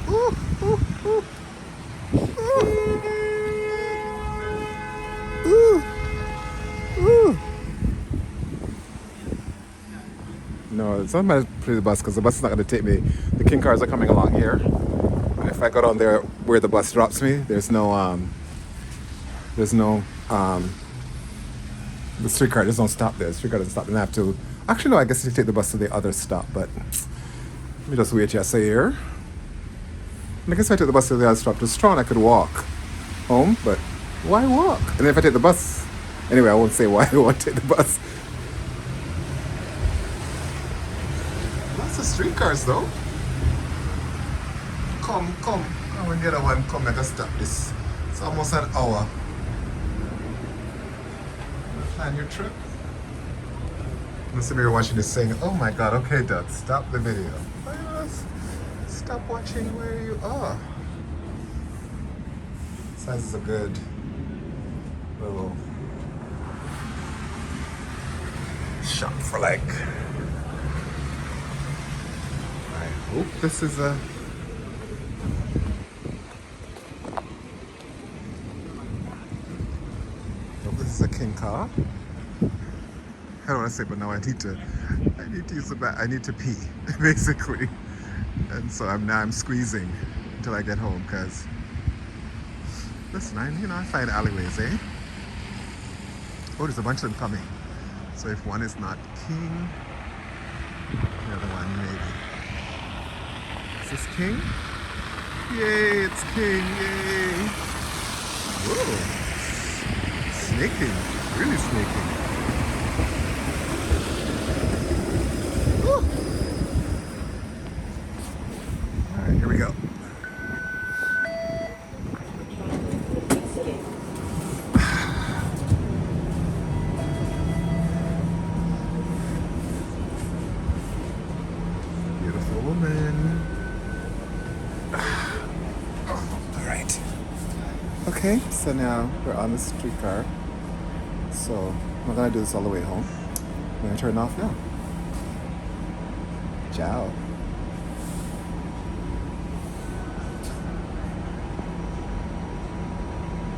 Ooh, ooh, ooh. Ooh. No, somebody play the bus because the bus is not going to take me. The King cars are coming along here. And if I go down there where the bus drops me, the streetcar, there's no stop there. The streetcar doesn't stop. And I have to, actually no, I guess you take the bus to the other stop, but let me just wait here. Say here. And I guess if I take the bus to the other stop to Strawn, I could walk home, but why walk? And then if I take the bus, anyway, I won't say why I won't take the bus. Lots of streetcars though. Come. Oh, when the other one come, let us stop this It's almost an hour. Plan your trip. Let's see, you're watching this saying, oh my god, okay, Doug, stop the video. Stop watching where you are. Size is a good little shop for like. I hope this is a. Hope this is a king car. I don't want to say, but now I need to use the bath. I need to pee, basically. And so I'm squeezing until I get home, because listen, I find alleyways, eh? Oh, there's a bunch of them coming. So if one is not king, the other one maybe. Is this king? Yay, it's king, yay! Whoa! Snaking, really snaking. Alright, here we go. Beautiful woman. Alright. Okay, so now we're on the streetcar. So I'm not gonna do this all the way home. I'm gonna turn off now. Ciao.